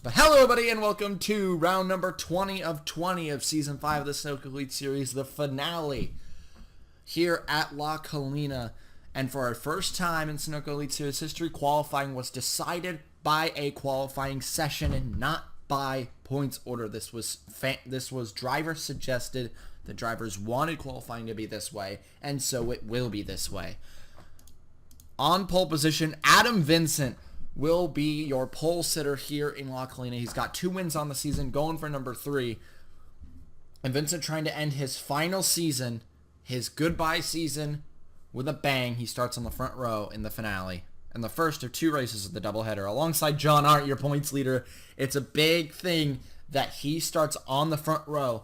But hello everybody and welcome to round number 20 of 20 of Season 5 of the Sunoco Elite Series, the finale here at La Colina. And for our first time in Sunoco Elite Series history, qualifying was decided by a qualifying session and not by points order. This was driver suggested. The drivers wanted qualifying to be this way, and so it will be this way. On pole position, Adam Vincent will be your pole sitter here in La Colina. He's got 2 wins on the season, going for number 3. And Vincent trying to end his final season, his goodbye season, with a bang. He starts on the front row in the finale. And the first of 2 races of the doubleheader. Alongside John Arndt, your points leader. It's a big thing that he starts on the front row,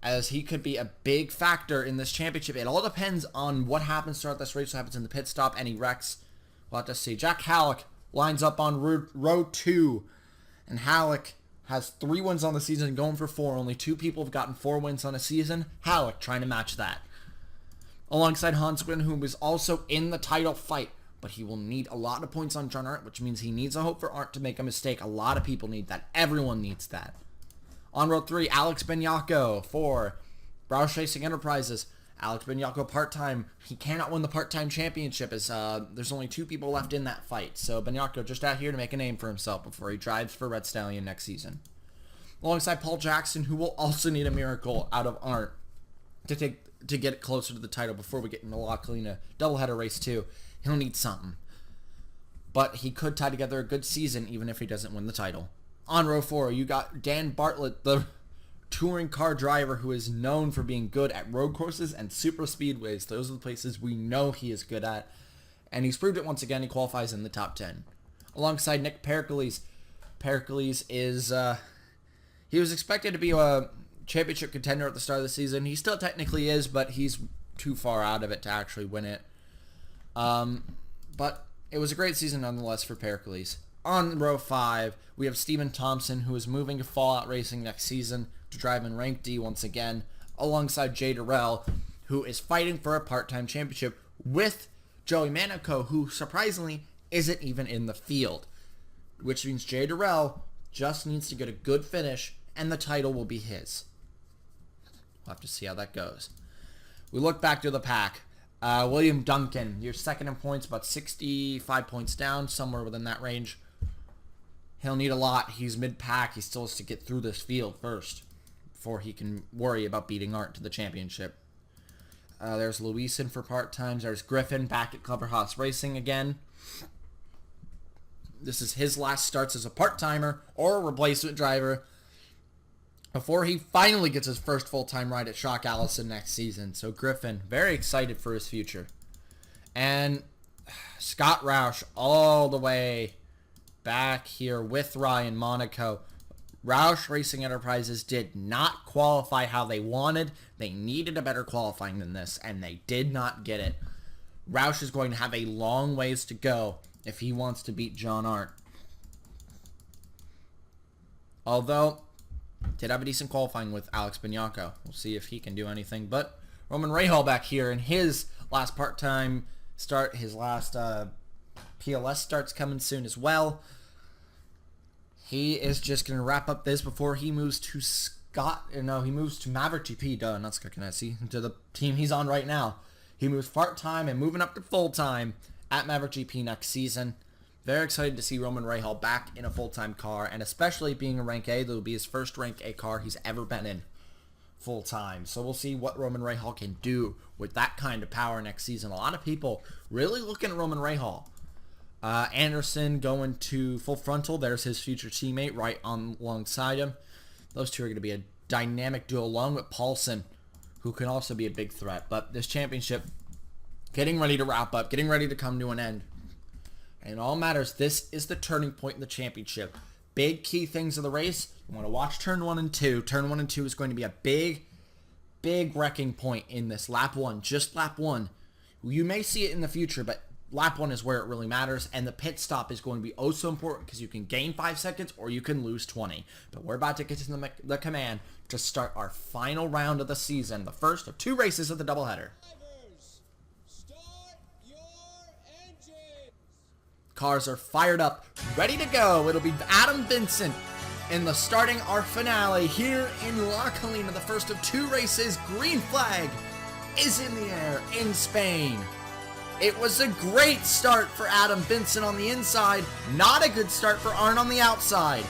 as he could be a big factor in this championship. It all depends on what happens throughout this race, what happens in the pit stop, any wrecks. We'll have to see. Jack Halleck lines up on row 2. And Halleck has 3 wins on the season, going for 4. Only 2 people have gotten 4 wins on a season. Halleck trying to match that. Alongside Hans Wynn, who is also in the title fight. But he will need a lot of points on John Arndt, which means he needs a hope for Arndt to make a mistake. A lot of people need that. Everyone needs that. On row 3, Alex Benyako for Roush Racing Enterprises. Alex Benyako part-time. He cannot win the part-time championship as there's only 2 people left in that fight. So Benyako just out here to make a name for himself before he drives for Red Stallion next season. Alongside Paul Jackson, who will also need a miracle out of Arndt to get closer to the title before we get into La Colina doubleheader race 2. He'll need something. But he could tie together a good season even if he doesn't win the title. On row 4, you got Dan Bartlett, the touring car driver who is known for being good at road courses and super speedways. Those are the places we know he is good at. And he's proved it once again. He qualifies in the top 10. Alongside Nick Pericles. Pericles is, he was expected to be a championship contender at the start of the season. He still technically is, but he's too far out of it to actually win it. But it was a great season nonetheless for Pericles. On row 5, we have Stephen Thompson, who is moving to Fallout Racing next season to drive in Rank D once again, alongside Jay Durrell, who is fighting for a part-time championship with Joey Manico, who surprisingly isn't even in the field, which means Jay Durrell just needs to get a good finish, and the title will be his. We'll have to see how that goes. We look back to the pack. William Duncan, you're second in points, about 65 points down, somewhere within that range. He'll need a lot. He's mid-pack. He still has to get through this field first before he can worry about beating Arndt to the championship. There's Louison for part-times. There's Griffin back at Clever Haas Racing again. This is his last starts as a part-timer or a replacement driver before he finally gets his first full-time ride at Shock Allison next season. So Griffin, very excited for his future. And Scott Roush all the way back here with Ryan Monaco. Roush Racing Enterprises did not qualify how they wanted. They needed a better qualifying than this, and they did not get it. Roush is going to have a long ways to go if he wants to beat John Arndt. Although, did have a decent qualifying with Alex Benyako. We'll see if he can do anything. But Roman Rahal back here in his last part-time start, his last PLS starts coming soon as well. He is just going to wrap up this before he moves to he moves to Maverick GP, not Scott Canesi, to the team he's on right now. He moves part-time and moving up to full-time at Maverick GP next season. Very excited to see Roman Rahal back in a full-time car, and especially being a Rank A, that will be his first Rank A car he's ever been in full-time. So we'll see what Roman Rahal can do with that kind of power next season. A lot of people really looking at Roman Rahal. Anderson going to Full Frontal. There's his future teammate right on alongside him. Those two are going to be a dynamic duo along with Paulson, who can also be a big threat. But this championship getting ready to wrap up, getting ready to come to an end. And it all matters. This is the turning point in the championship. Big key things of the race. You want to watch turn 1 and 2. Turn 1 and 2 is going to be a big wrecking point in this. Lap 1, just lap 1. You may see it in the future, but lap 1 is where it really matters. And the pit stop is going to be oh so important because you can gain 5 seconds or you can lose 20. But we're about to get to the command to start our final round of the season. The first of 2 races of the doubleheader. cars are fired up, ready to go. It'll be Adam Vincent in the starting our finale here in La Colina, the first of 2 races. Green flag is in the air in Spain. It was a great start for Adam Vincent on the inside, not a good start for Arndt on the outside.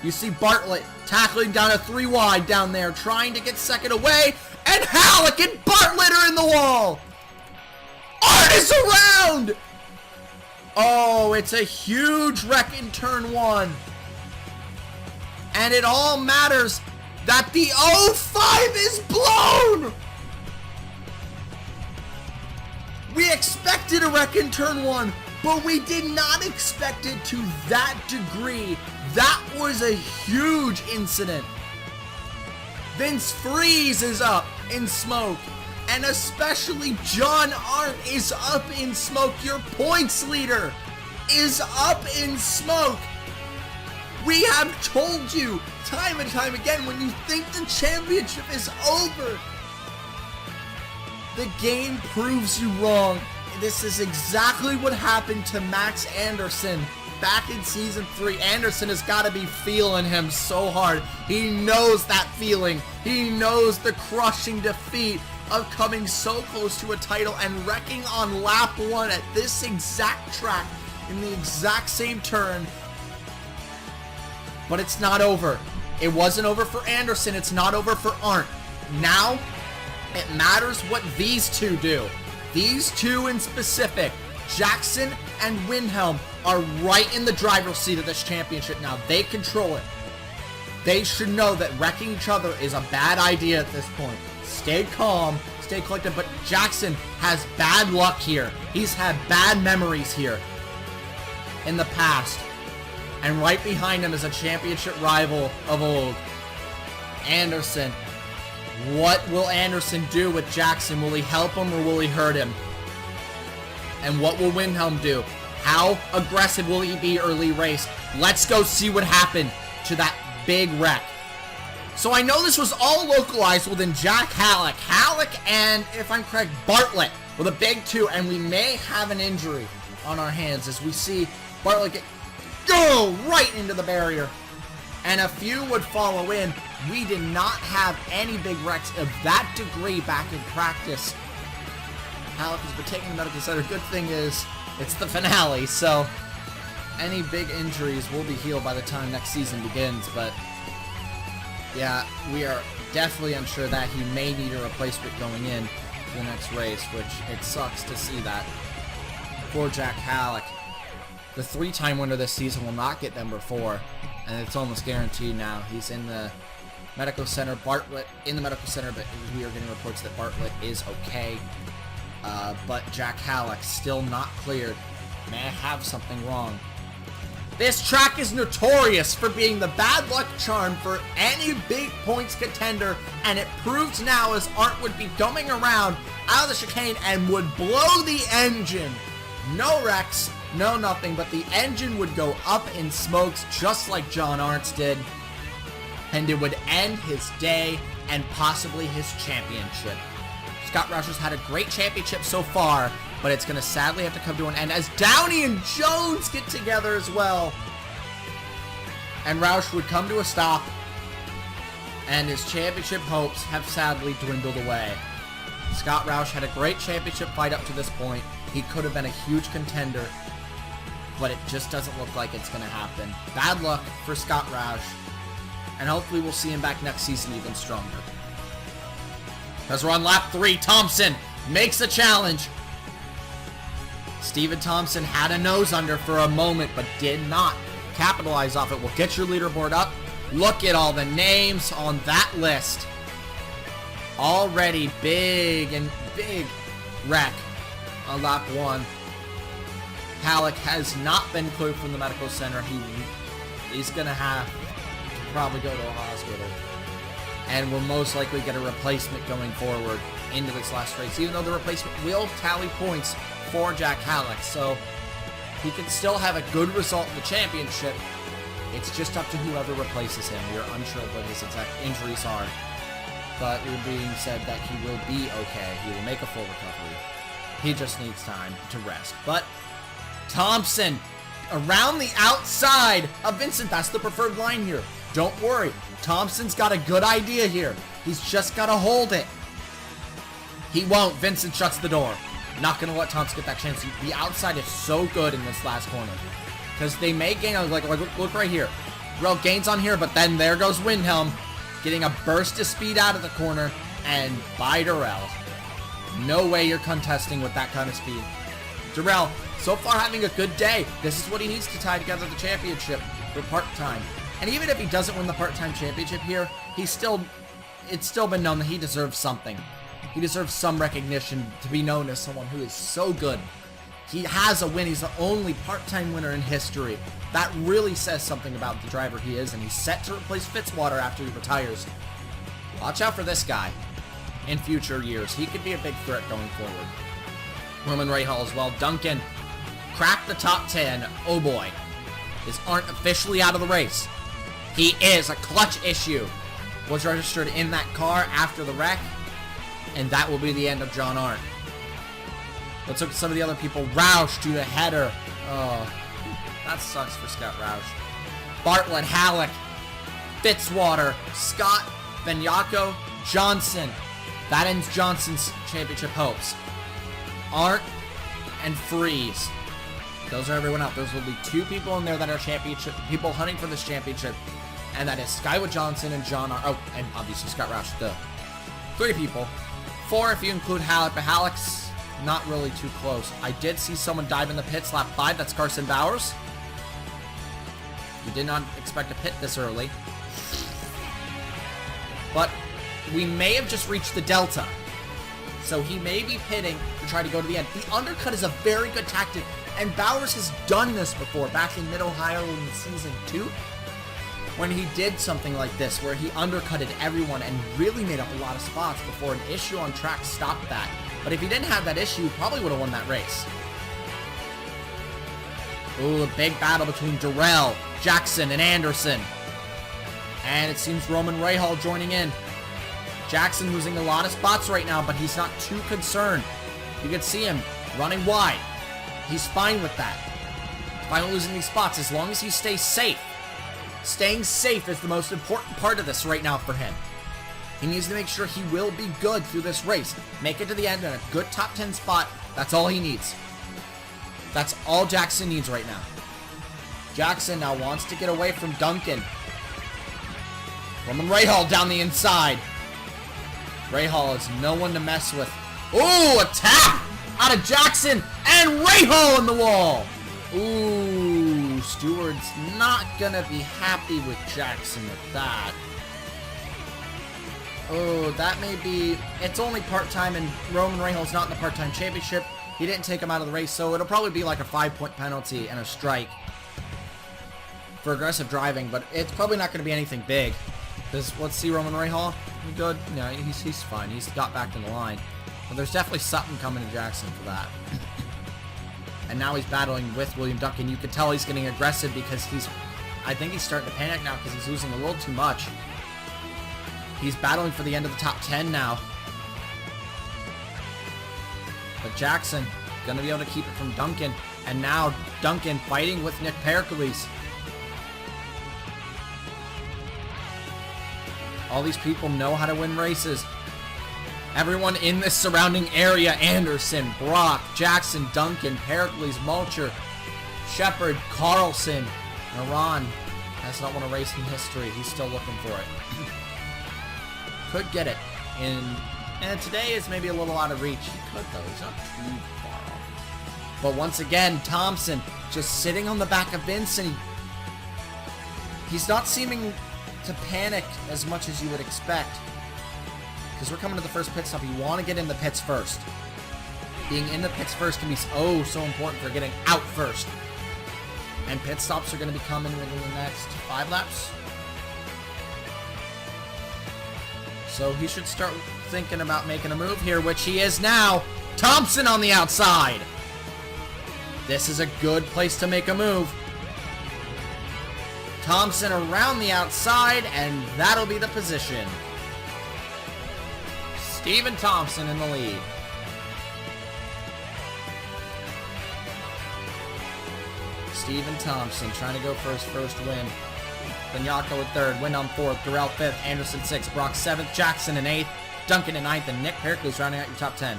You see Bartlett tackling down a 3 wide down there, trying to get second away, and Halleck and Bartlett are in the wall. Arndt is around! Oh, it's a huge wreck in turn 1. And it all matters that the 05 is blown! We expected a wreck in turn 1, but we did not expect it to that degree. That was a huge incident. Vince Freeze is up in smoke, and especially John Arndt is up in smoke. Your points leader is up in smoke. We have told you time and time again, when you think the championship is over, the game proves you wrong. This is exactly what happened to Max Anderson back in season 3. Anderson has got to be feeling him so hard. He knows that feeling. He knows the crushing defeat of coming so close to a title and wrecking on lap 1 at this exact track in the exact same turn. But it's not over. It wasn't over for Anderson. It's not over for Arndt. Now, it matters what these two do. These two in specific, Jackson and Windhelm, are right in the driver's seat of this championship now. They control it. They should know that wrecking each other is a bad idea at this point. Stay calm, stay collected, but Jackson has bad luck here. He's had bad memories here in the past. And right behind him is a championship rival of old, Anderson. What will Anderson do with Jackson? Will he help him or will he hurt him? And what will Windhelm do? How aggressive will he be early race? Let's go see what happened to that big wreck. So I know this was all localized within Jack Halleck. Halleck and, if I'm correct, Bartlett with a big 2, and we may have an injury on our hands as we see Bartlett go right into the barrier. And a few would follow in. We did not have any big wrecks of that degree back in practice. Halleck has been taking the medical center. Good thing is, it's the finale, so any big injuries will be healed by the time next season begins. But yeah, we are definitely unsure that he may need a replacement going in to the next race, which it sucks to see that for Jack Halleck. The 3-time winner this season will not get number 4, and it's almost guaranteed now. He's in the medical center. Bartlett in the medical center, but we are getting reports that Bartlett is okay. But Jack Halleck still not cleared. May have something wrong. This track is notorious for being the bad luck charm for any big points contender, and it proves now as Arndt would be coming around out of the chicane and would blow the engine. No wrecks, no nothing, but the engine would go up in smokes just like John Arndt's did, and it would end his day and possibly his championship. Scott Roush has had a great championship so far, but it's going to sadly have to come to an end as Downey and Jones get together as well. And Roush would come to a stop, and his championship hopes have sadly dwindled away. Scott Roush had a great championship fight up to this point. He could have been a huge contender, but it just doesn't look like it's going to happen. Bad luck for Scott Roush, and hopefully we'll see him back next season even stronger. As we're on lap 3, Thompson makes the challenge. Stephen Thompson had a nose under for a moment, but did not capitalize off it. We'll get your leaderboard up. Look at all the names on that list. Already big wreck on lap 1. Halleck has not been cleared from the medical center. He's going to have to probably go to a hospital. And will most likely get a replacement going forward into this last race, even though the replacement will tally points for Jack Halleck. So he can still have a good result in the championship. It's just up to whoever replaces him. We are unsure of what his exact injuries are. But it being said that he will be okay. He will make a full recovery. He just needs time to rest. But Thompson around the outside of Vincent. That's the preferred line here. Don't worry. Thompson's got a good idea here. He's just got to hold it. He won't. Vincent shuts the door. Not going to let Thompson get that chance. The outside is so good in this last corner. Because they may gain, look right here. Rel gains on here, but then there goes Windhelm. Getting a burst of speed out of the corner. And by Darrell. No way you're contesting with that kind of speed. Darrell, so far having a good day. This is what he needs to tie together the championship for part-time. And even if he doesn't win the part-time championship here, it's still been known that he deserves something. He deserves some recognition to be known as someone who is so good. He has a win. He's the only part-time winner in history. That really says something about the driver he is, and he's set to replace Fitzwater after he retires. Watch out for this guy in future years. He could be a big threat going forward. Roman Rahal as well. Duncan cracked the top 10. Oh boy. Is Arndt officially out of the race? He is. A clutch issue was registered in that car after the wreck, and that will be the end of John Arndt. Let's look at some of the other people. Roush to the header. Oh, that sucks for Scott Roush. Bartlett, Halleck, Fitzwater, Scott, Benyako, Johnson. That ends Johnson's championship hopes. Arndt and Freeze. Those are everyone out. Those will be 2 people in there that are championship people hunting for this championship. And that is Skywood Johnson and John Arndt. Oh, and obviously Scott Roush. 3 people. 4 if you include Halleck, but Halleck's not really too close. I did see someone dive in the pits lap 5. That's Carson Bowers. We did not expect a pit this early. But we may have just reached the Delta. So he may be pitting to try to go to the end. The undercut is a very good tactic, and Bowers has done this before back in Mid-Ohio in Season 2 when he did something like this, where he undercutted everyone and really made up a lot of spots before an issue on track stopped that. But if he didn't have that issue, he probably would have won that race. Ooh, a big battle between Darrell, Jackson, and Anderson. And it seems Roman Rahal joining in. Jackson losing a lot of spots right now, but he's not too concerned. You can see him running wide. He's fine with that. Fine losing these spots as long as he stays safe. Staying safe is the most important part of this right now for him. He needs to make sure he will be good through this race. Make it to the end in a good top 10 spot. That's all he needs. That's all Jackson needs right now. Jackson now wants to get away from Duncan. Roman Rahal down the inside. Rahal is no one to mess with. Ooh, a tap out of Jackson, and Rahal in the wall. Ooh, Stewart's not gonna be happy with Jackson with that. Oh, that may be... It's only part-time, and Roman Rahal's not in the part-time championship. He didn't take him out of the race, so it'll probably be like a 5-point penalty and a strike for aggressive driving, but it's probably not going to be anything big. Because, let's see, Roman Rahal. Good? No, he's fine. He's got back in the line. But there's definitely something coming to Jackson for that. And now he's battling with William Duncan. You can tell he's getting aggressive because I think he's starting to panic now because he's losing a little too much. He's battling for the end of the top 10 now. But Jackson going to be able to keep it from Duncan. And now Duncan fighting with Nick Pericles. All these people know how to win races. Everyone in this surrounding area, Anderson, Brock, Jackson, Duncan, Pericles, Mulcher, Shepard, Carlson, Iran has not won a race in history. He's still looking for it. Could get it. And today is maybe a little out of reach. He could, though. He's not too far off. But once again, Thompson just sitting on the back of Vincent. He's not seeming to panic as much as you would expect. Because we're coming to the first pit stop. You want to get in the pits first. Being in the pits first can be so important for getting out first. And pit stops are going to be coming within the next 5 laps. So he should start thinking about making a move here, which he is now. Thompson on the outside. This is a good place to make a move. Thompson around the outside, and that'll be the position. Stephen Thompson in the lead. Steven Thompson trying to go for his first win. Benyako at third, Windham fourth, Durrell fifth, Anderson sixth, Brock seventh, Jackson in eighth, Duncan in ninth, and Nick Pericles rounding out your top 10.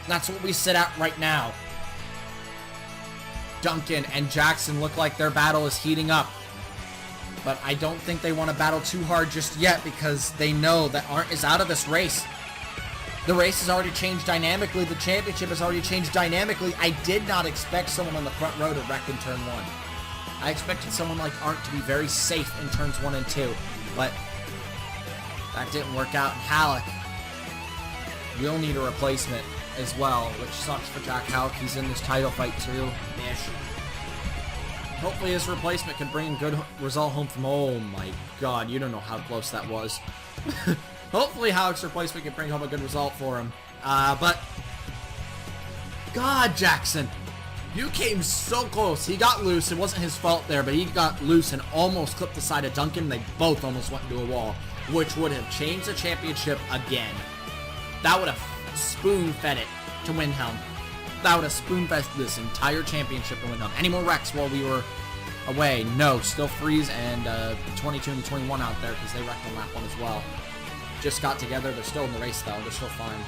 That's what we sit at right now. Duncan and Jackson look like their battle is heating up. But I don't think they want to battle too hard just yet because they know that Arndt is out of this race. The race has already changed dynamically. The championship has already changed dynamically. I did not expect someone on the front row to wreck in turn 1. I expected someone like Arndt to be very safe in turns 1 and 2. But that didn't work out. And Halleck will need a replacement as well, which sucks for Jack Halleck. He's in this title fight too. Ish. Hopefully his replacement can bring a good result home from... Oh my god, you don't know how close that was. Hopefully Halleck's replacement can bring home a good result for him. But... God, Jackson. You came so close. He got loose. It wasn't his fault there, but he got loose and almost clipped the side of Duncan. They both almost went into a wall, which would have changed the championship again. That would have spoon-fed it to Windhelm. That would have spoon-fed this entire championship to Windhelm. Any more wrecks while we were away? No. Still Freeze and 22 and 21 out there because they wrecked on lap 1 as well. Just got together. They're still in the race, though. They're still fine.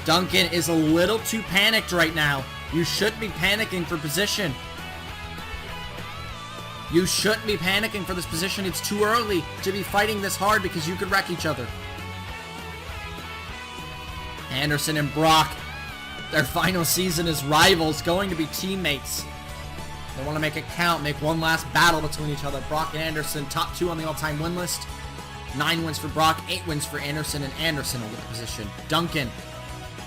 Duncan is a little too panicked right now. You shouldn't be panicking for position. You shouldn't be panicking for this position. It's too early to be fighting this hard because you could wreck each other. Anderson and Brock, their final season as rivals, going to be teammates. They want to make it count, make one last battle between each other. Brock and Anderson, top 2 on the all-time win list. 9 wins for Brock, 8 wins for Anderson, and Anderson will get the position. Duncan,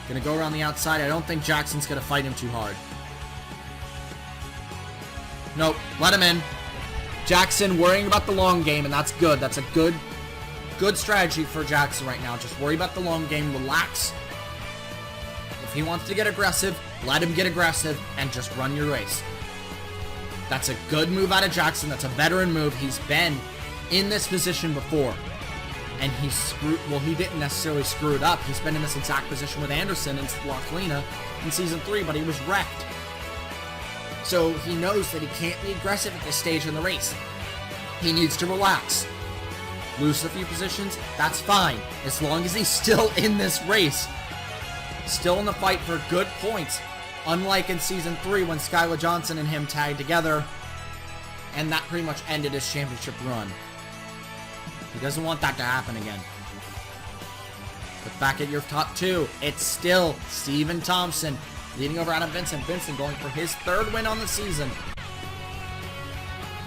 going to go around the outside. I don't think Jackson's going to fight him too hard. Nope, let him in. Jackson worrying about the long game, and that's good. That's a good strategy for Jackson right now. Just worry about the long game, relax. If he wants to get aggressive, let him get aggressive, and just run your race. That's a good move out of Jackson. That's a veteran move. He's been in this position before. And he didn't necessarily screw it up. He's been in this exact position with Anderson in Colina in Season 3, but he was wrecked. So he knows that he can't be aggressive at this stage in the race. He needs to relax. Lose a few positions, that's fine. As long as he's still in this race. Still in the fight for good points. Unlike in Season 3 when Skylar Johnson and him tagged together. And that pretty much ended his championship run. He doesn't want that to happen again. But back at your top 2, it's still Steven Thompson leading over Adam Vincent. Vincent going for his 3rd win on the season.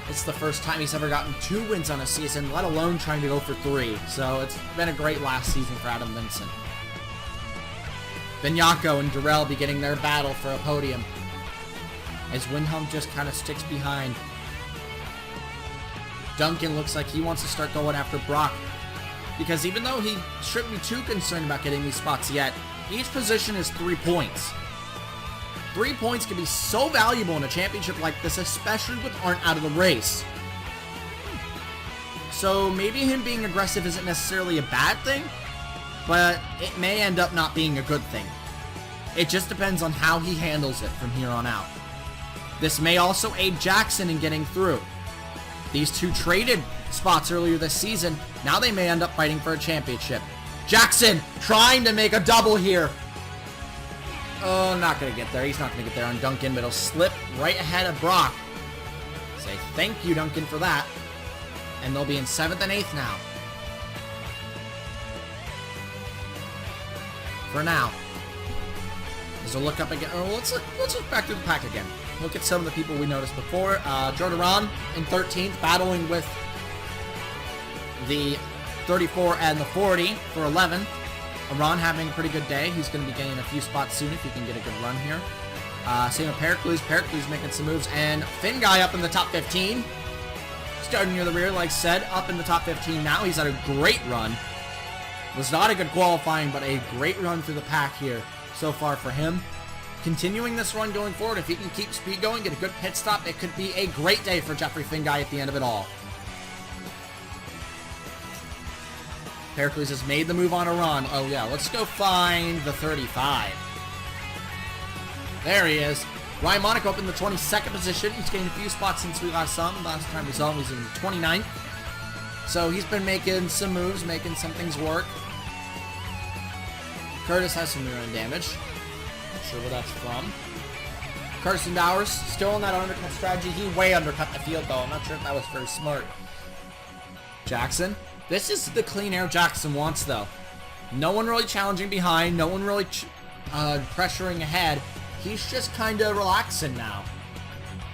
It's the first time he's ever gotten 2 wins on a season, let alone trying to go for 3. So it's been a great last season for Adam Vincent. Benyako and Durrell beginning their battle for a podium. As Windhelm just kind of sticks behind. Duncan looks like he wants to start going after Brock. Because even though he shouldn't be too concerned about getting these spots yet, each position is 3 points. 3 points can be so valuable in a championship like this, especially with Arndt out of the race. So maybe him being aggressive isn't necessarily a bad thing, but it may end up not being a good thing. It just depends on how he handles it from here on out. This may also aid Jackson in getting through. These 2 traded spots earlier this season. Now they may end up fighting for a championship. Jackson trying to make a double here. Oh, not going to get there. He's not going to get there on Duncan, but he'll slip right ahead of Brock. Say thank you, Duncan, for that. And they'll be in 7th and 8th now. For now. As a look up again. Oh, let's look back through the pack again. Look at some of the people we noticed before. Jordan in 13th, battling with the 34 and the 40 for 11th. Aron having a pretty good day. He's going to be getting a few spots soon if he can get a good run here. Same with Pericles. Pericles making some moves. And Finn Guy up in the top 15. Starting near the rear, like said, up in the top 15 now. He's had a great run. Was not a good qualifying, but a great run through the pack here so far for him. Continuing this run going forward, if he can keep speed going, get a good pit stop, it could be a great day for Jeffrey Finn Guy at the end of it all. Pericles has made the move on Aron. Oh yeah, let's go find the 35. There he is. Ryan Monaco up in the 22nd position. He's gained a few spots since we last saw him. Last time we saw him was in the 29th. So he's been making some moves, making some things work. Curtis has some rear end damage. Not sure where that's from. Carson Bowers still on that undercut strategy. He way undercut the field though. I'm not sure if that was very smart. Jackson. This is the clean air Jackson wants though. No one really challenging behind. No one really pressuring ahead. He's just kind of relaxing now.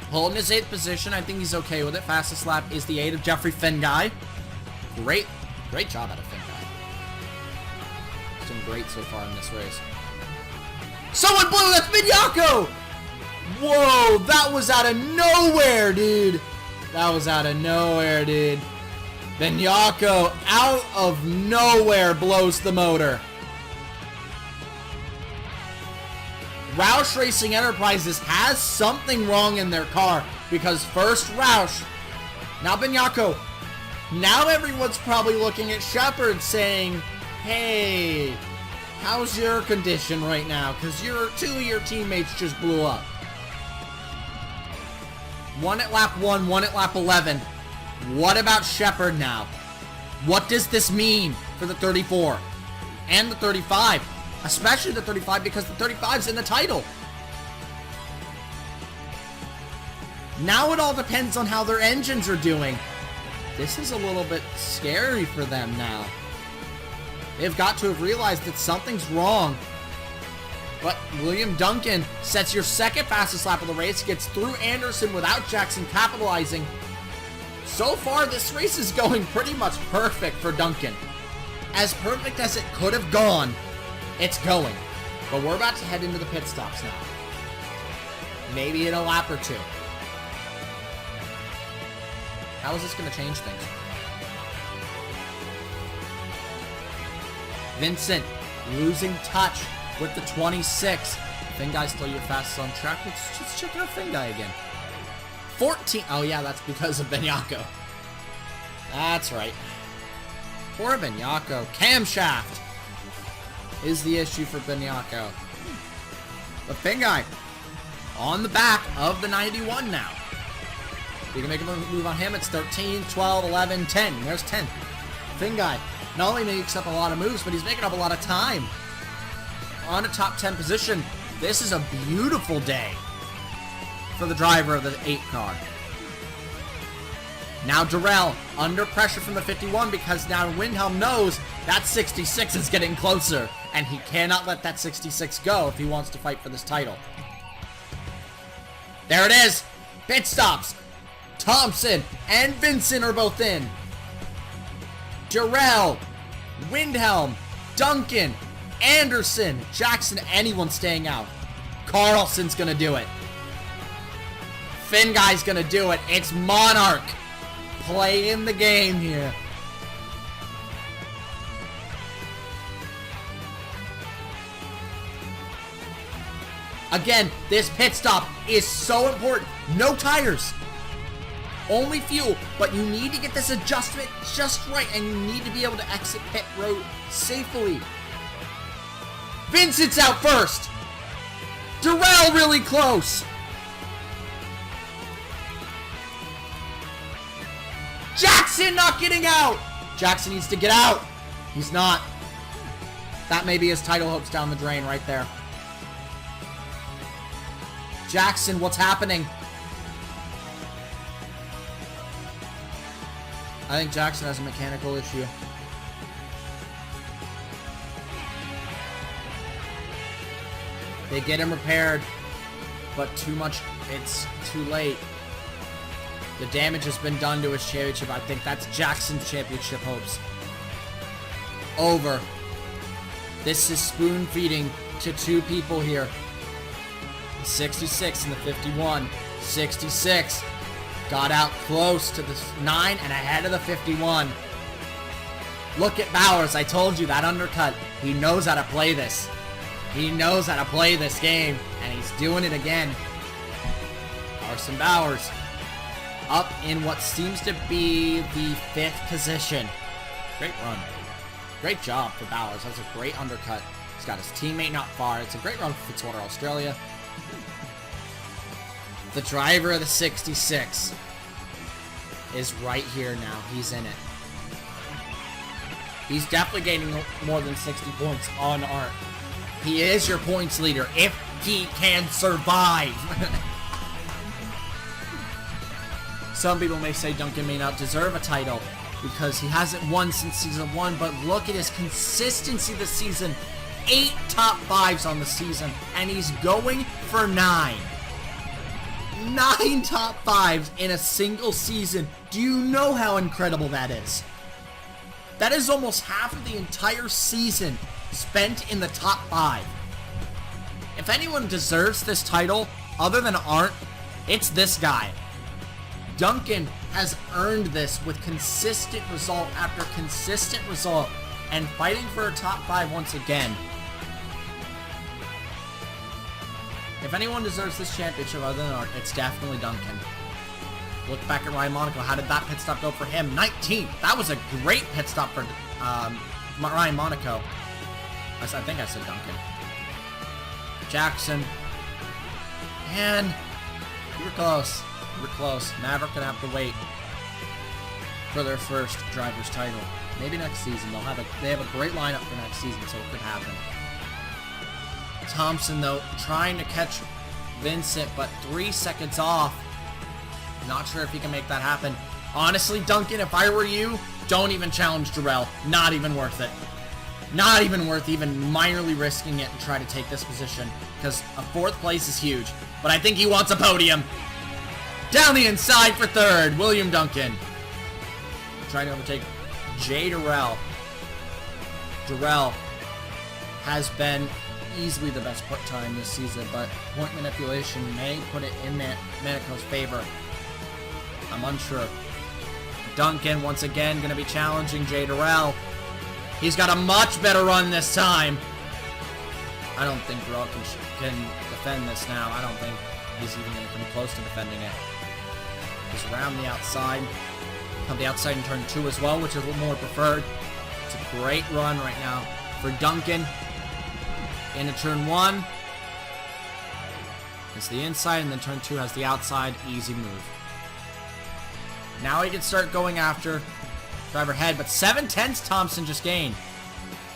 Holding his 8th position. I think he's okay with it. Fastest lap is the 8 of Jeffrey Finguy. Great job out of Finguy. He's doing great so far in this race. Someone blew. That's Minyako! Whoa, that was out of nowhere, dude. That was out of nowhere, dude. Minyako out of nowhere blows the motor. Roush Racing Enterprises has something wrong in their car because first Roush, now Minyako. Now everyone's probably looking at Shepard saying, hey, how's your condition right now? Because two of your teammates just blew up. One at lap 1, one at lap 11. What about Shepard now? What does this mean for the 34 and the 35? Especially the 35 because the 35's in the title. Now it all depends on how their engines are doing. This is a little bit scary for them now. They've got to have realized that something's wrong. But William Duncan sets your second fastest lap of the race, gets through Anderson without Jackson capitalizing. So far, this race is going pretty much perfect for Duncan. As perfect as it could have gone, it's going. But we're about to head into the pit stops now. Maybe in a lap or two. How is this going to change things? Vincent losing touch with the 26. Finguy's still your fastest on track. Let's just check out Finguy again. 14. Oh yeah, that's because of Minyako. That's right. Poor Minyako. Camshaft is the issue for Minyako. But Finguy on the back of the 91 now. You can make a move on him. It's 13, 12, 11, 10. And there's 10. Finguy not only makes up a lot of moves, but he's making up a lot of time. On a top 10 position. This is a beautiful day for the driver of the 8 car. Now Darrell under pressure from the 51 because now Windhelm knows that 66 is getting closer. And he cannot let that 66 go if he wants to fight for this title. There it is. Pit stops. Thompson and Vincent are both in. Darrell, Windhelm, Duncan, Anderson, Jackson, anyone staying out. Carlson's gonna do it. Finguy's gonna do it. It's Monarch playing the game here. Again, this pit stop is so important. No tires. Only fuel, but you need to get this adjustment just right, and you need to be able to exit pit road safely. Vincent's out first. Darrell really close. Jackson not getting out. Jackson needs to get out. He's not. That may be his title hopes down the drain right there. Jackson, what's happening? I think Jackson has a mechanical issue. They get him repaired, but too much, it's too late. The damage has been done to his championship. I think that's Jackson's championship hopes. Over. This is spoon feeding to two people here. The 66 and the 51. 66 got out close to the 9 and ahead of the 51. Look at Bowers. I told you that undercut. He knows how to play this. He knows how to play this game, and he's doing it again. Carson Bowers up in what seems to be the 5th position. Great run. Great job for Bowers. That's a great undercut. He's got his teammate not far. It's a great run for Fitzwater, Australia. The driver of the 66 is right here now. He's in it. He's definitely gaining more than 60 points on Art. He is your points leader if he can survive. Some people may say Duncan may not deserve a title because he hasn't won since season 1, but look at his consistency this season. 8 top 5s on the season, and he's going for 9. 9 top 5s in a single season. Do you know how incredible that is? That is almost half of the entire season spent in the top 5. If anyone deserves this title, other than Art, it's this guy. Duncan has earned this with consistent result after consistent result and fighting for a top 5 once again. If anyone deserves this championship other than Art, it's definitely Duncan. Look back at Ryan Monaco. How did that pit stop go for him? 19th. That was a great pit stop for Ryan Monaco. I think I said Duncan. Jackson. And we were close. We were close. Maverick gonna have to wait for their first driver's title. Maybe next season. They have a great lineup for next season, so it could happen. Thompson, though, trying to catch Vincent, but 3 seconds off. Not sure if he can make that happen. Honestly, Duncan, if I were you, don't even challenge Jarrell. Not even worth it. Not even worth even minorly risking it and try to take this position, because a 4th place is huge. But I think he wants a podium. Down the inside for 3rd, William Duncan. Trying to overtake Jay Durrell. Durrell has been easily the best time this season, but point manipulation may put it in Monaco's favor. I'm unsure. Duncan, once again, going to be challenging Jay Durrell. He's got a much better run this time. I don't think Durrell can defend this now. I don't think he's even going to come close to defending it. He's around the outside. Come the outside in turn 2 as well, which is a little more preferred. It's a great run right now for Duncan. Into turn 1. It's the inside, and then turn 2 has the outside. Easy move. Now he can start going after driver head, but 7/10 Thompson just gained.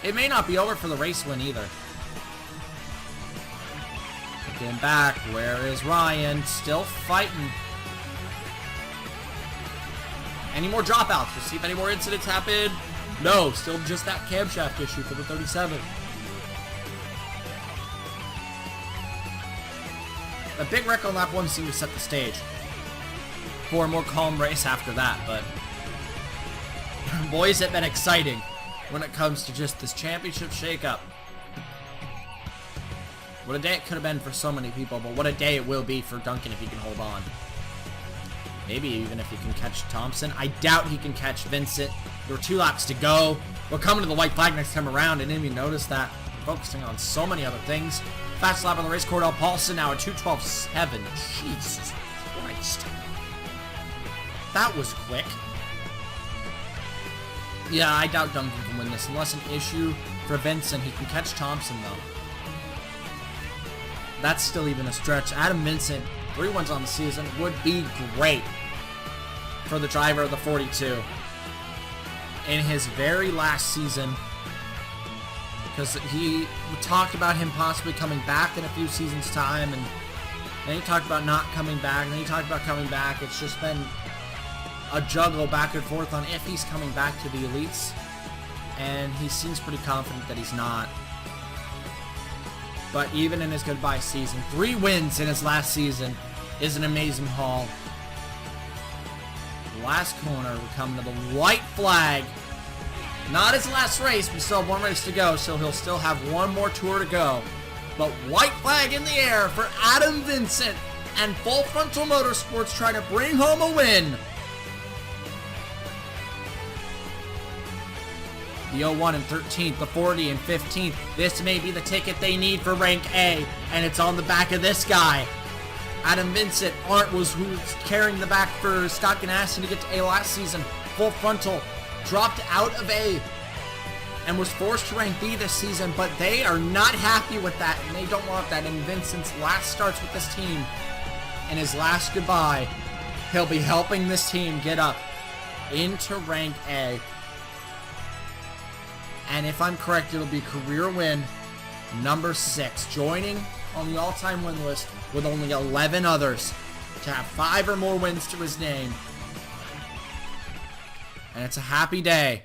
It may not be over for the race win either. Getting back. Where is Ryan? Still fighting. Any more dropouts? We'll see if any more incidents happen. No, still just that camshaft issue for the 37. The big wreck on lap 1 seemed to set the stage for a more calm race after that, but boys, it's been exciting when it comes to just this championship shakeup. What a day it could have been for so many people, but what a day it will be for Duncan if he can hold on. Maybe even if he can catch Thompson. I doubt he can catch Vincent. There were 2 laps to go. We're coming to the white flag next time around. I didn't even notice that. We're focusing on so many other things. Fast lap on the race, Cordell Paulson now at 2:12.7. Jesus Christ. That was quick. Yeah, I doubt Duncan can win this unless an issue for Vincent. He can catch Thompson, though. That's still even a stretch. Adam Vincent, 3 wins on the season, would be great for the driver of the 42 in his very last season, because we talked about him possibly coming back in a few seasons' time, and then he talked about not coming back, and then he talked about coming back. It's just been a juggle back and forth on if he's coming back to the elites, and he seems pretty confident that he's not. But even in his goodbye season, 3 wins in his last season is an amazing haul. Last corner, we come to the white flag. Not his last race, we still have 1 race to go, so he'll still have 1 more tour to go. But white flag in the air for Adam Vincent, and Full Frontal Motorsports trying to bring home a win. The 01 and 13th, the 40 and 15th. This may be the ticket they need for rank A, and it's on the back of this guy. Adam Vincent, Art was who's carrying the back for Scott Ganassi to get to A last season. Full Frontal dropped out of A and was forced to rank B this season, but they are not happy with that, and they don't want that. And Vincent's last starts with this team in his last goodbye, he'll be helping this team get up into rank A. And if I'm correct, it'll be career win number 6, joining on the all-time win list with only 11 others to have 5 or more wins to his name. And it's a happy day.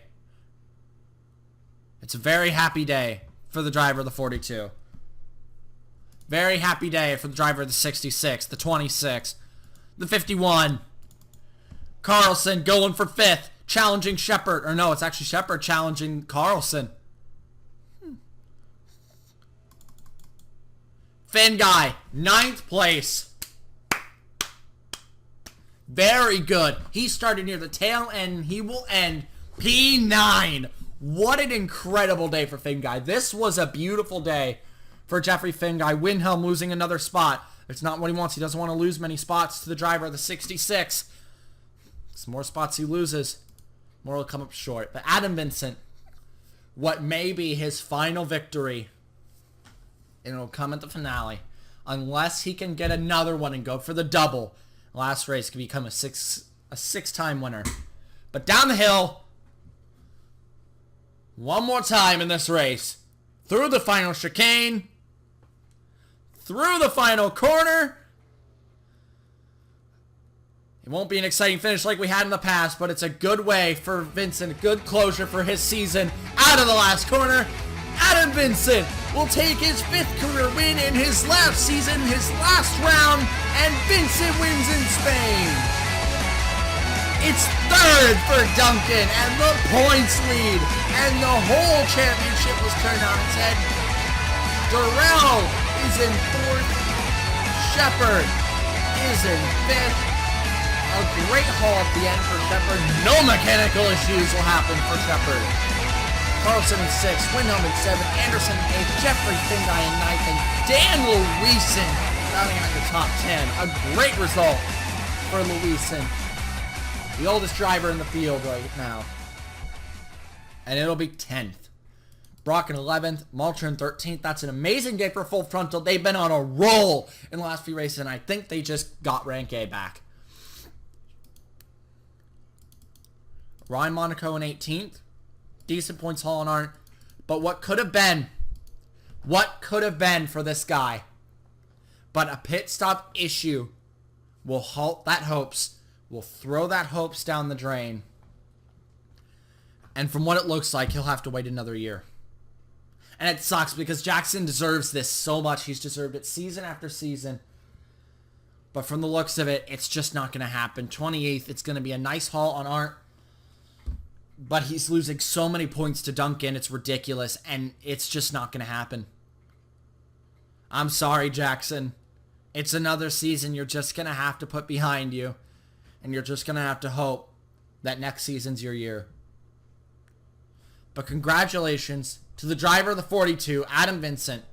It's a very happy day for the driver of the 42. Very happy day for the driver of the 66, the 26, the 51. Carlson going for 5th, challenging Shepard. Or no, it's actually Shepard challenging Carlson. Finn Guy, 9th place. Very good. He started near the tail end. He will end P9. What an incredible day for Finn Guy. This was a beautiful day for Jeffrey Finn Guy. Windhelm losing another spot. It's not what he wants. He doesn't want to lose many spots to the driver of the 66. The more spots he loses, more will come up short. But Adam Vincent, what may be his final victory, and it'll come at the finale, unless he can get another one and go for the double. Last race can become a six-time winner. But down the hill, one more time in this race, through the final chicane, through the final corner. It won't be an exciting finish like we had in the past, but it's a good way for Vincent, good closure for his season. Out of the last corner, Adam Vincent will take his 5th career win in his last season, his last round, and Vincent wins in Spain. It's 3rd for Duncan, and the points lead, and the whole championship was turned on its head. Durrell is in 4th, Shepard is in 5th. A great haul at the end for Shepard. No mechanical issues will happen for Shepard. Carlson in 6th, Windhelm in 7th, Anderson in 8th, Jeffrey Finn Guy in 9th, and Dan Luisen rounding out the top 10. A great result for Luisen, the oldest driver in the field right now. And it'll be 10th. Brock in 11th, Malter in 13th. That's an amazing day for Full Frontal. They've been on a roll in the last few races, and I think they just got rank A back. Ryan Monaco in 18th. Decent points haul on Arndt. But what could have been for this guy? But a pit stop issue will halt that hopes, will throw that hopes down the drain. And from what it looks like, he'll have to wait another year. And it sucks because Jackson deserves this so much. He's deserved it season after season. But from the looks of it, it's just not going to happen. 28th, it's going to be a nice haul on Arndt. But he's losing so many points to Duncan, it's ridiculous, and it's just not going to happen. I'm sorry, Jackson. It's another season you're just going to have to put behind you, and you're just going to have to hope that next season's your year. But congratulations to the driver of the 42, Adam Vincent.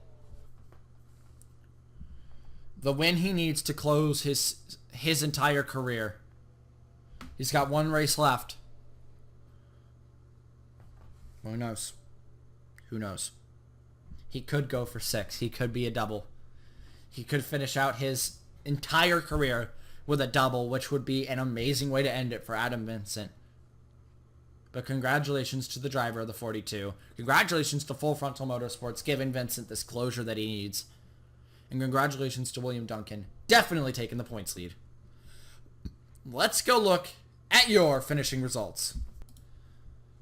The win he needs to close his entire career. He's got one race left. Who knows? Who knows? He could go for 6. He could be a double. He could finish out his entire career with a double, which would be an amazing way to end it for Adam Vincent. But congratulations to the driver of the 42. Congratulations to Full Frontal Motorsports giving Vincent this closure that he needs. And congratulations to William Duncan, definitely taking the points lead. Let's go look at your finishing results.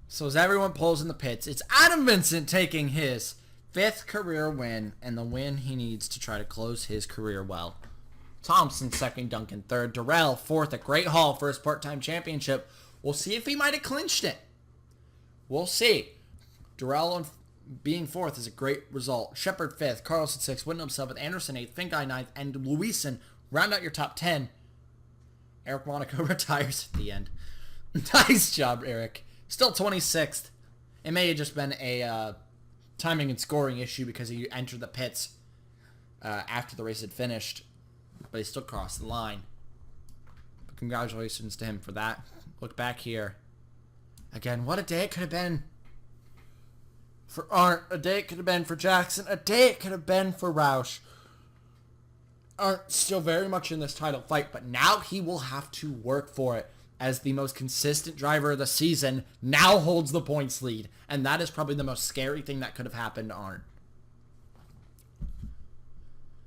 So as everyone pulls in the pits, it's Adam Vincent taking his 5th career win and the win he needs to try to close his career well. Thompson 2nd, Duncan 3rd, Durrell 4th, a great haul for his part-time championship. We'll see if he might have clinched it. We'll see. Durrell being 4th is a great result. Shepard 5th, Carlson 6th, Windham 7th, Anderson 8th, Finn Guy 9th, and Luisen round out your top 10. Eric Monaco retires at the end. Nice job, Eric. Still 26th. It may have just been a timing and scoring issue because he entered the pits after the race had finished. But he still crossed the line. But congratulations to him for that. Look back here. Again, what a day it could have been for Arndt. A day it could have been for Jackson. A day it could have been for Roush. are still very much in this title fight, but now he will have to work for it as the most consistent driver of the season now holds the points lead. And that is probably the most scary thing that could have happened to Arndt.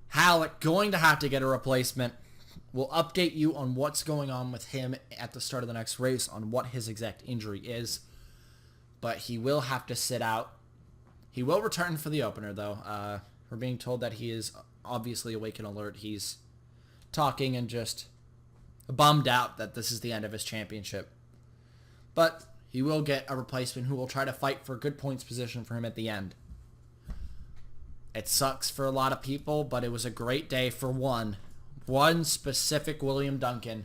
Halleck going to have to get a replacement. We'll update you on what's going on with him at the start of the next race on what his exact injury is. But he will have to sit out. He will return for the opener, though. We're being told that he is obviously awake and alert. He's talking and just bummed out that this is the end of his championship. But he will get a replacement who will try to fight for a good points position for him at the end. It sucks for a lot of people, but it was a great day for one specific William Duncan,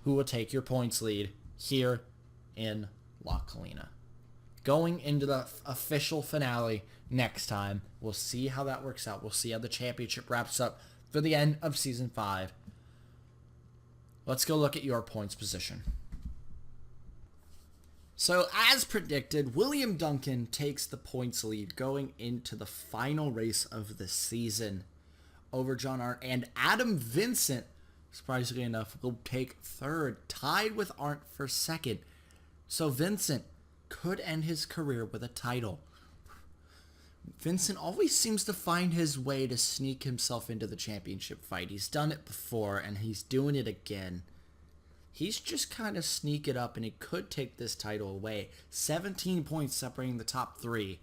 who will take your points lead here in La Colina. Going into the official finale next time, we'll see how that works out. We'll see how the championship wraps up for the end of Season 5. Let's go look at your points position. So, as predicted, William Duncan takes the points lead going into the final race of the season over John Arndt. And Adam Vincent, surprisingly enough, will take third, tied with Arndt for second. So, Vincent could end his career with a title. Vincent always seems to find his way to sneak himself into the championship fight. He's done it before, and he's doing it again. He's just kind of sneak it up, and he could take this title away. 17 points separating the top three.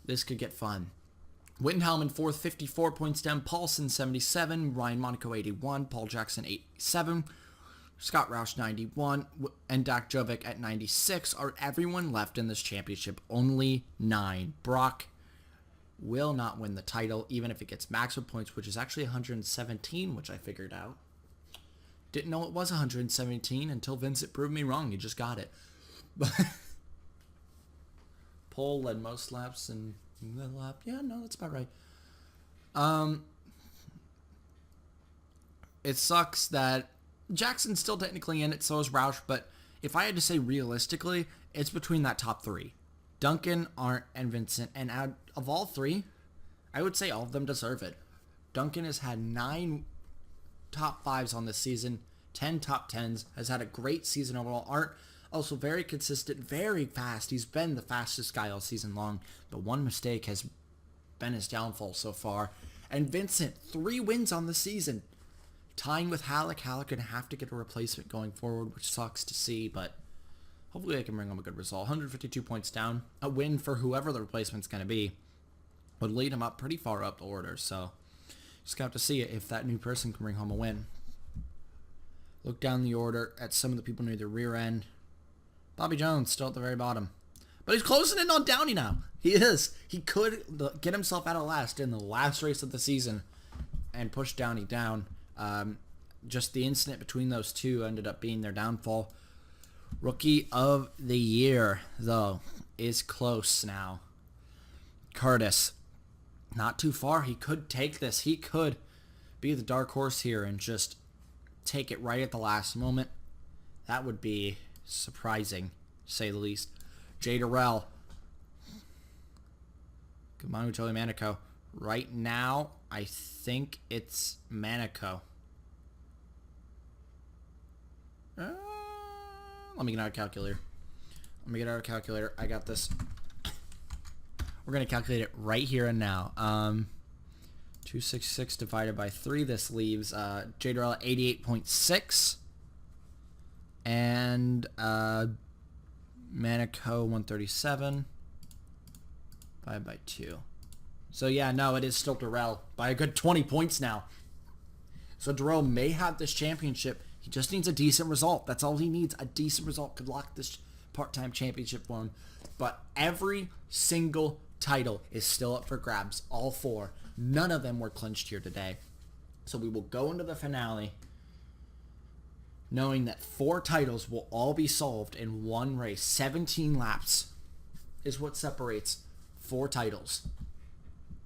This could get fun. Wittenhelm in fourth, 54 points down. Paulson, 77. Ryan Monaco, 81. Paul Jackson, 87. Scott Roush, 91. And Dak Jovic at 96 are everyone left in this championship. Only 9. Brock will not win the title, even if it gets maximum points, which is actually 117, which I figured out. Didn't know it was 117 until Vincent proved me wrong. He just got it. Pole led most laps in the lap. Yeah, no, that's about right. It sucks that Jackson's still technically in it, so is Roush, but if I had to say realistically, it's between that top three. Duncan, Arndt, and Vincent. And out of all three, I would say all of them deserve it. Duncan has had 9 top 5s on this season, 10 top 10s, has had a great season overall. Arndt, also very consistent, very fast. He's been the fastest guy all season long, but one mistake has been his downfall so far. And Vincent, 3 wins on the season. Tying with Halleck. Halleck going to have to get a replacement going forward, which sucks to see, but hopefully they can bring him a good result. 152 points down. A win for whoever the replacement's going to be would lead him up pretty far up the order, so just got to see if that new person can bring home a win. Look down the order at some of the people near the rear end. Bobby Jones still at the very bottom. But he's closing in on Downey now. He is. He could get himself out of last in the last race of the season and push Downey down. Just the incident between those two ended up being their downfall. Rookie of the year, though, is close now. Curtis, not too far. He could take this. He could be the dark horse here and just take it right at the last moment. That would be surprising, to say the least. Jay Durrell. Come on, Joey Manico. Right now, I think it's Manico. Let me get out a calculator. I got this. We're going to calculate it right here and now. 266 divided by 3. This leaves Jay Durrell at 88.6. And Manico 137. Divided by 2. So yeah, no, it is still Durrell by a good 20 points now. So Durrell may have this championship. He just needs a decent result. That's all he needs. A decent result could lock this part-time championship for him. But every single title is still up for grabs. All 4. None of them were clinched here today. So we will go into the finale knowing that 4 titles will all be solved in one race. 17 laps is what separates 4 titles.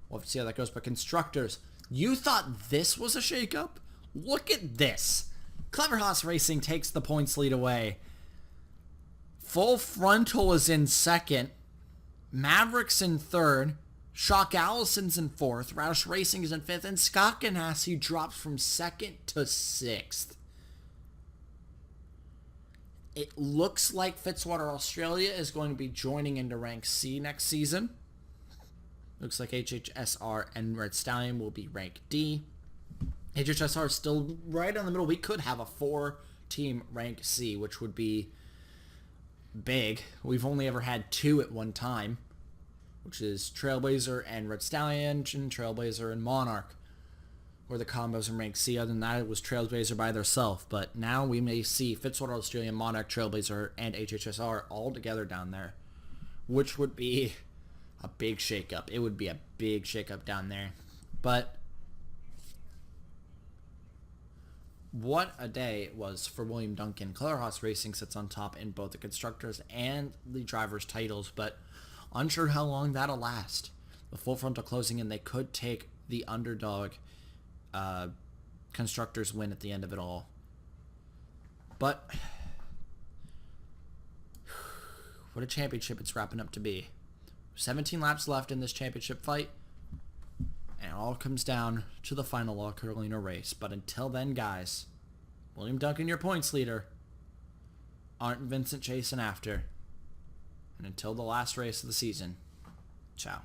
We'll have to see how that goes. But constructors, you thought this was a shakeup? Look at this. Clever Haas Racing takes the points lead away. Full Frontal is in second. Mavericks in third. Shock Allison's in 4th, Roush Racing is in 5th, and Scott Ganassi drops from 2nd to 6th. It looks like Fitzwater Australia is going to be joining into Rank C next season. Looks like HHSR and Red Stallion will be Rank D. HHSR is still right in the middle. We could have a 4-team Rank C, which would be big. We've only ever had 2 at one time, which is Trailblazer and Red Stallion, and Trailblazer and Monarch, where the combos in Rank C. Other than that, it was Trailblazer by themselves. But now we may see Fitzwater Australian, Monarch, Trailblazer, and HHSR all together down there, which would be a big shakeup. It would be a big shakeup down there. But what a day it was for William Duncan. Color Horse Racing sits on top in both the constructors and the drivers' titles, but unsure how long that'll last. The full frontal closing in, they could take the underdog constructors win at the end of it all. But what a championship it's wrapping up to be. 17 laps left in this championship fight, and it all comes down to the final La Colina race. But until then, guys, William Duncan, your points leader, Arndt and Vincent chasing after. And until the last race of the season, ciao.